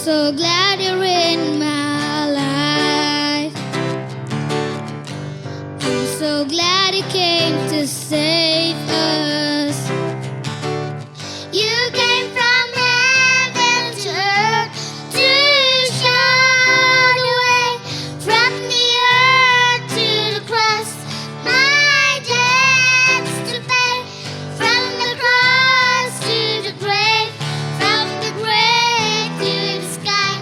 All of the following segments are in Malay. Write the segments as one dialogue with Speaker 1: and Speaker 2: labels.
Speaker 1: so glad you're in my life. I'm so glad you came to save us. You came from heaven to earth to show the way. From the earth to the cross, my debts to pay. From the cross to the grave, from the grave to the sky.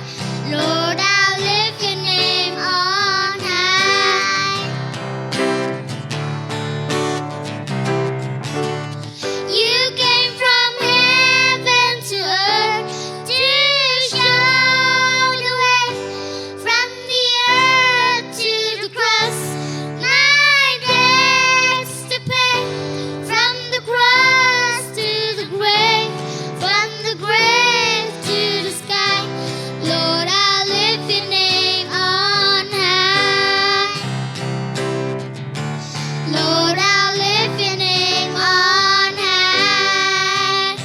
Speaker 1: Lord, I'll lift your name on high. You came from heaven to earth to show the way. From the earth to the cross, my debts to pay. From the cross to the grave, from the grave to the sky. Lord, I'll lift your name on high. Lord, I'll lift your name on high.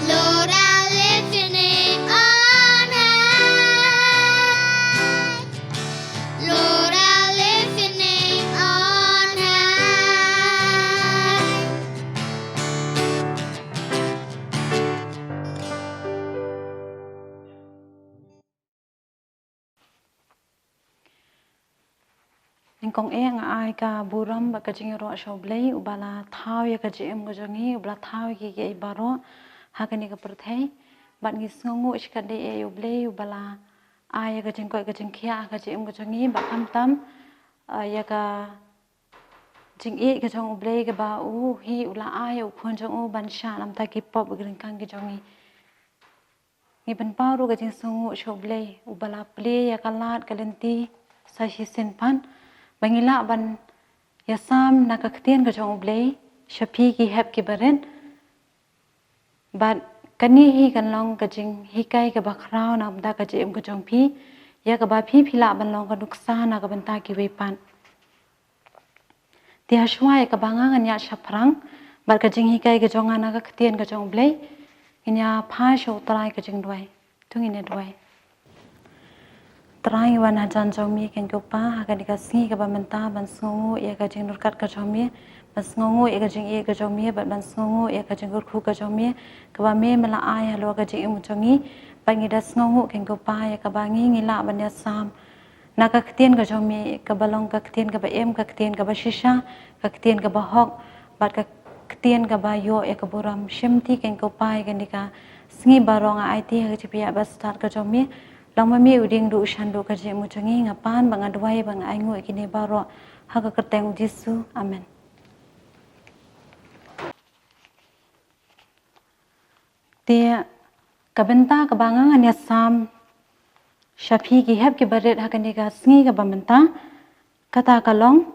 Speaker 1: Lord, I'll lift your name on high. Lord, I'll lift your name on high.
Speaker 2: ยังคงเองอายกาบุรัมบักจิงรอชาวเบลย์อุบาลาท้าวยากจิเอ็มกจงีอุบลาท้าวกิเกอิบารอหากันนี่กับประเทศบัดงิสงงูอิชกัดเดเออุเบลย์อุบาลาอายกจิงก้อยกจิงเขียกจิเอ็มกจงีบักคำตั้มยากาจิงเอกจงอุเบลย์กับบ่าอูฮีอุลาอายอุคนจงอูบัญชาลำตากิปอบกริงกังกจงีนี่เป็นป้ารู้กจิงสงงูชาวเบลย์อุบาลาเปลี่ยกาลาดกาเลนตีสาชิสินพันBangila ban yasam nakaktian ka jong ublay shapi ki hep ki baren but kani hi kan long ka jing hikai ka bakrao na amda ka jem ka jong pi ya ka ba pi phila ban long ka nuksa na ka banta ki wepan ti hashwa ya ka banga nganya shaprang bar ka jing hikai ka jong ana ka ktian ka jong ublay inya pha sho trai ka jing dwai tungine dwai Trai wan hajan jomi ken kopa haga dikasih ke bamenta ban sngongu ia ka jing nurkat ka jomi ban sngongu ia ka jing ia ka jomi ban sngongu ia ka jing gurkhu ka jomi ka ba me mala ai halo ka jing mu jongi bangi da sngongu ken kopa ia ka bangi ngila ban ya sam na ka ktien ka jomi ka balong ka ktien ka ba em ka ktien ka ba shisha ka ktien ka ba hok bat ka ktien ka ba yo ia ka buram shimti ken kopa ia ka dika sngi barong ai ti ha chipia ba start ka jomi Lang mami uding du ushandu ka je mujangi ngapan bang adwai bang aingu ikini baro haga kerteng Yesu amen. Dia kabenta kabangang anya sam shapi ki heb ki baret haga niga sngi ka bamenta kata kalong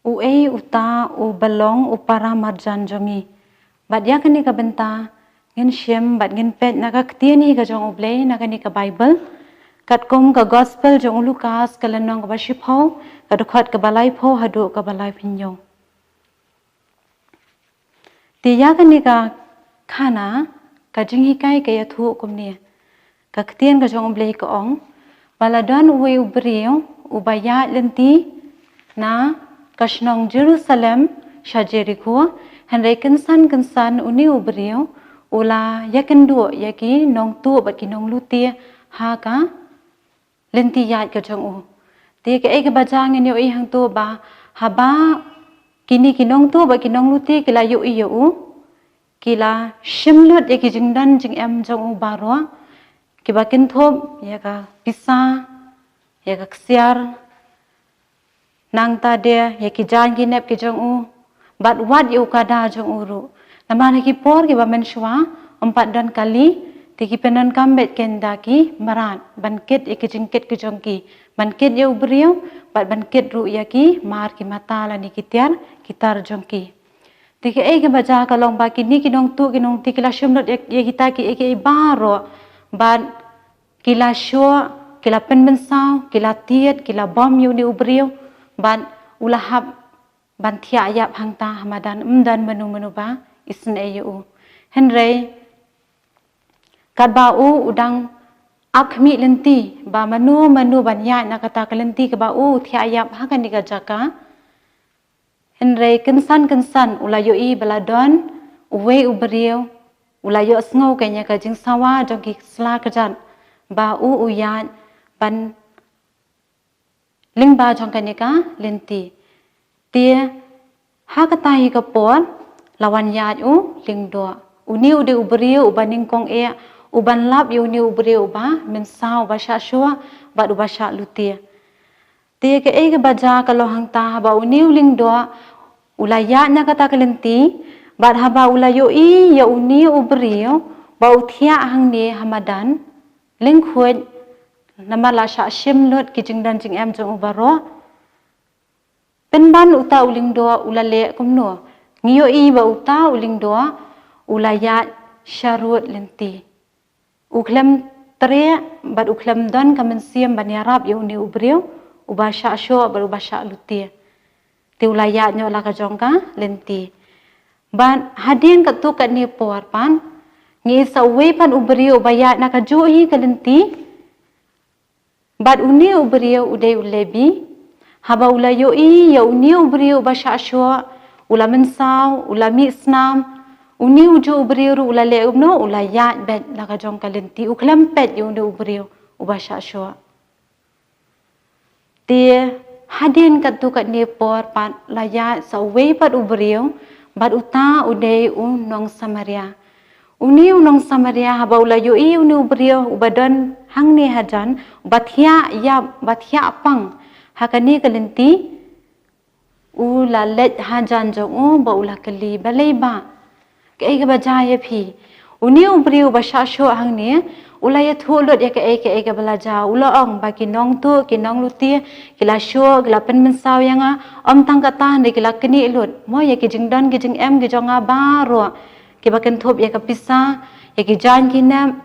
Speaker 2: u uta u balong u para marjan jongi badya kani kabenta ngin shem bat ngin pet naga ktiani ka jong ublay naga ni ka Bible kat kom ka gospel jong Loukas ka Nong ka Shaphang ka dokhat ka balai pho hadu ka balai pinyo tiya ka ni ka Khynnah ka Jinghikai ka yathu kumni ka ktien ka jong ublay ka ong baladan uwe ubriyo ubaya lenti na kashnong Jerusalem shajeriko henry kensan uni ubriyo Ula yakin dua yaki nong tu bagi nong lutia ha ka lenti yat ka jong u ti ka ek bajang ni oi hang tu ba haba kini ki nong tu bagi nong lutia kila yu i u kila shimlut yaki jingdan jing em jong u baro ki bakin thop ya ka pisa ya ka ksiar nang ta de yaki jan ki nep ki jong u bat wat yu ka da jong u ru Naman ki por ki bamen shwa 4 dan kali tiki penan kambet kenda ki marat banket iki jingket ki jongki banket ya ubriyo bat banket ru ya ki mar ki mata la ni kitiar kitar jongki tiki ke baca kalong ba ki ni ki nong tu ki nong ti kila shumnot ya kita ki eke baro bat kila shwa kila penbensau kila tiet kila bom yu ni ubriyo bat ulahap bantia ya hangta hamadan mdan menu ba isne yu henry kat bau udang akmi lenti ba manu banyak nak kata kelenti ke bau thi ayap hakan ni jaka henrei kensan ulayoi baladon uwe uberiu ulayo sngo kanya ka jing sawa jong ki sla kejan bau uyan ban lingba jong kanya ka lenti tia hakata hi ka pon lawan yat u lingdo uni ude uberiu ubaning kong e uban lap yu ni uberiu ba mensau ba sha shua ba du ba sha lutia tia ke e ke baja ka lohang ta ba uni lingdo ulaya nya kata kelenti bat haba ulayo i ya uni uberiu ba uthia hang ni hamadan lingkhut namala sha shim lot ki jingdan jing em jong ubaro penban uta ulingdo ulale kumno ngiyo i ba uta ulingdo ulaya syarut lenti uklam tere bat uklam don kamensiam banyarap ya uni uberiu ubasha sho baru basha lutia ti ulaya nyo la ka jongka lenti ban hadin ka tu kat ni por pan ngi sa we pan uberiu baya na ka juhi ka lenti bat uni uberiu udai ulebi haba ulayo i ya uni uberiu basha sho ula mensau ula mi snam uni uju uberiu ulale ubno ulaya bet la ka jong ka lenti uklam pet ya uni uberiu ubasha sho ti hadin kat tu kat ni por pan laya sa we pat uberiu bat uta udai nong Samaria uni nong Samaria haba ulayo i uni uberiu ubadon hang ni hajan bathia ya bathia pang hakani kalenti ula let hajan jong ba ula kali balai ba ke ke bajaya phi uni uberiu basha sho hang ni ulaya thulot ya ke belaja ulaong ba ki nong tu ki nong luti kila sho kila pen mensau yang om tang kata ni kila keni lut mo ya ki jingdan ki jing em ki jonga baro ki baken thop ya ka pisa ya ki jan ki nam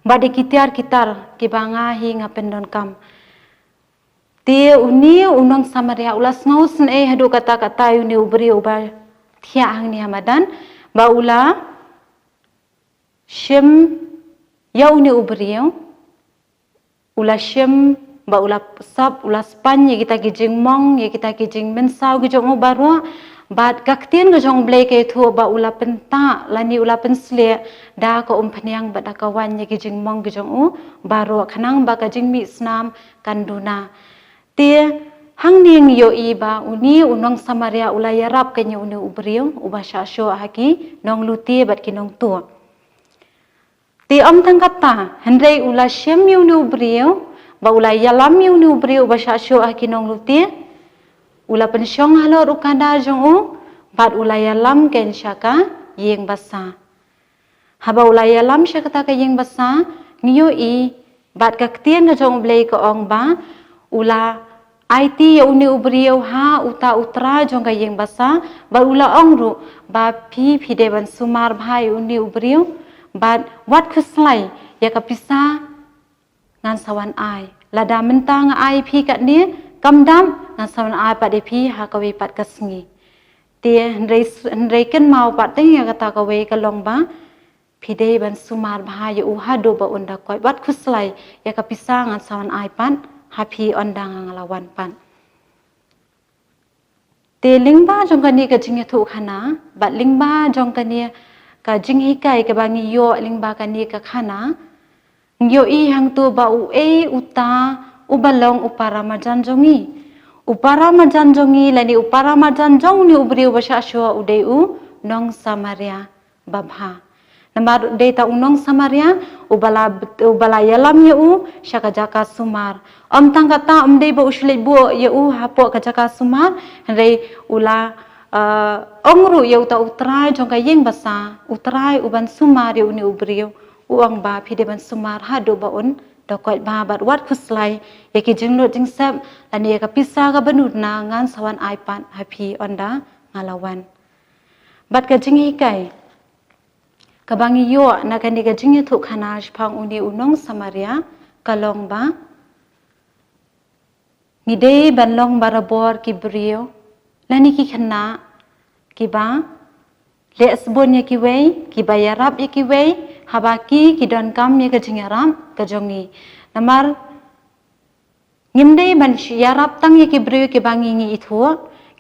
Speaker 2: ba de ki tiar kitar ki banga hi ngapen don kam ti uni unong Samaria ulas ngausen hadu kata uni uberiu ba thia hang ni hamadan ba ula shim ya uni uberiu ula shim ba ula sap ula span ye kita kijing mong ye kita kijing mensau ki jong baro bat kaktien ke jong blai ke thu ba ula penta lani ula pensle da ko phanyang ba da kawan ye kijing mong ki jong baro khanang ba ka jing mi snam kanduna ti hang ning yo iba uni unong Samaria ulaya rap kanya uni uberiu ubasha sho haki nong luti bat ki nong tu ti om tang kata hendrei ula shem uni uberiu ba ulaya lam uni uberiu ubasha sho haki nong luti ula pensyong halo rukada jong bat ulaya lam ken syaka yeng basa haba ulaya lam syaka ta ka yeng basa ngiyo i bat kaktien ka jong blai ko ong ba ula IT ya uni uberiu ha uta utra jong ka yeng basa ba ula ongru ba pi de ban sumar bhai uni uberiu ba wat khuslai ya ka pisa ngan sawan ai lada mentang ai pi kat ni kamdam ngan sawan ai pa de pi ha ka we pat kasngi ti ndrei ken mau pat te ya kata ka we ka long ba pi de ban sumar bhai u ha do ba unda koi wat khuslai ya ka pisa ngan sawan ai pan happy ondang ngalawan pan te lingba jong kani ka jing thu khana bat lingba jong kani ka jinghikai ka bangi yo lingba kani ka khana ngyo i hang tu ba u e uta ubalong upara majan jongi lani upara majan jong ni ubri basha sho udei u nong Samaria Babha namar data unong Samaria ubala yalam ya u syaka jaka sumar om tang kata om dei ba usle bo ya u hapo ka jaka sumar rei ula ongru ya uta utrai jong ka yeng basa utrai uban sumar ya uni ubriu uang ba phide ban sumar hado ba on dokoi ba bat wat khuslai ya ki jinglo jingsap lani ka pisa ka banut na ngan sawan aipan happy onda ngalawan bat ka Jinghikai kabangi yo na kani ka jingya thu khana Shaphang uni unong Samaria kalong ba ngide banlong barabor ki brio lani ki Khynnah ki ba le asbon ya ki wei ki bayarap ya ki wei habaki kidon kam ya kajingaram kajongi namar ngimdei ban yarap tang ya kibriyo ki bangi ngi ithu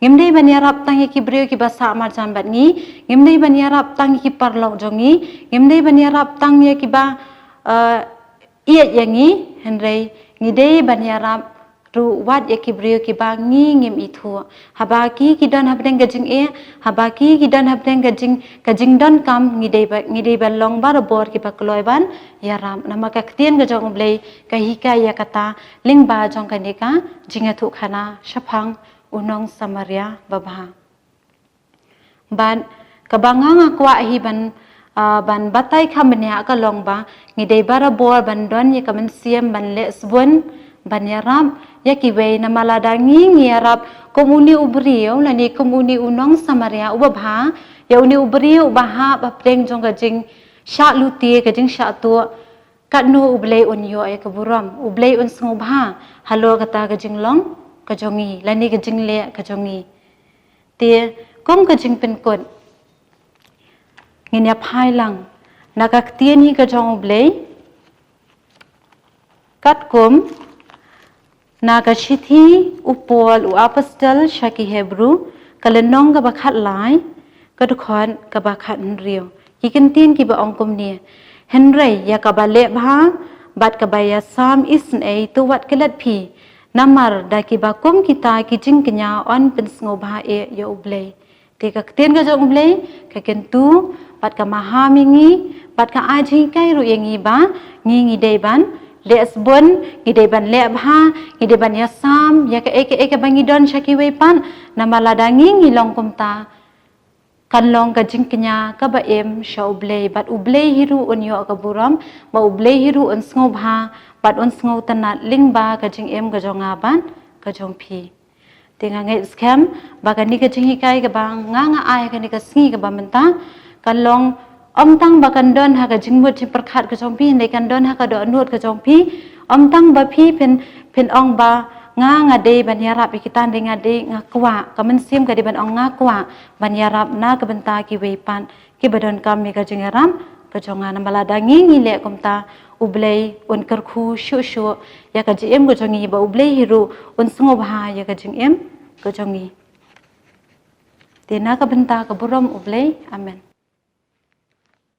Speaker 2: ngimdei ban yarap tang ya kibriyo ki basa amar jambat ngi ngimdei ban yarap tang ki parlok jongi ngimdei ban yarap tang ya ki ba iya yangi hendrei ngidei ban yarap ru wat ya kibriyo ki bangi ngim ithu habaki kidon habdeng gajing habaki kidon habdeng gajing don kam ngidei ban long bar bor ki bakloi ban yaram nama ka ktien gajong blei kahika ya kata lingba jong kanika jingathu khana Shaphang unong Samaria Babha ban kabanga kwa hi ban batai khamnya ka longba ngidei bara bor ban don ya kamen siam ban le sbun ban yaram ya kiwei na maladangi ngiyarap komuni ubriyo lani komuni unong Samaria ubabha ya uni ubriyo ubaha bapdeng jong gajing sha luti gajing sha tu katnu ublei unyo ya kaburam ublei un sngobha halo kata gajing long kajongi lani gajing le kajongi te kom gajing penkot nginya phailang nakaktien hi kajong ublei katkum naga shithi upol u apostle shaki Hebrew kalenong ka bakhat lai kadukhon ka bakhat nriyo kikentin ki ba ongkom ni henrei ya ka bale bha bat ka baya sam isn ei tu wat kelat phi namar da ki ba kom kita ki jing kenya on pen sngo bha e ya ublei te ka ten ka jong ublei ka kentu bat ka mahamingi bat ka aji kai ru yengi ba ngi dei ban lesbon ngidei ban lebha ngidei ban yasam ya ka eke bangidon shaki wepan namaladangi ngilong kumta kanlong ka jingknya ka ba em shaublei bat ublei hiru unyo ka buram ba ublei hiru un sngovha bat un sngo tanat lingba ka jing em ka jonga ban ka jong phi tinga ngai scam ba ka ni ka Jinghikai ka ba nga ai ka ni ka sngi ka ba menta kanlong tang bakan don ha ka jingmut chi prakhat ka jongpi nei kan don ha ka do nut ka jongpi tang ba phi pen ong ba nga de ban yarap ikitan de nga de nga kwa kamen sim ka de ban ong nga kwa ban yarap na ka benta ki wepan ki badon kam mi ka jingaram ka jonga na maladangi ngile komta ublei un karkhu shu ya ka jim ka jongi ba ublei hiru un sngo bha ya ka jingem ka jongi te na ka benta ka buram ublei amen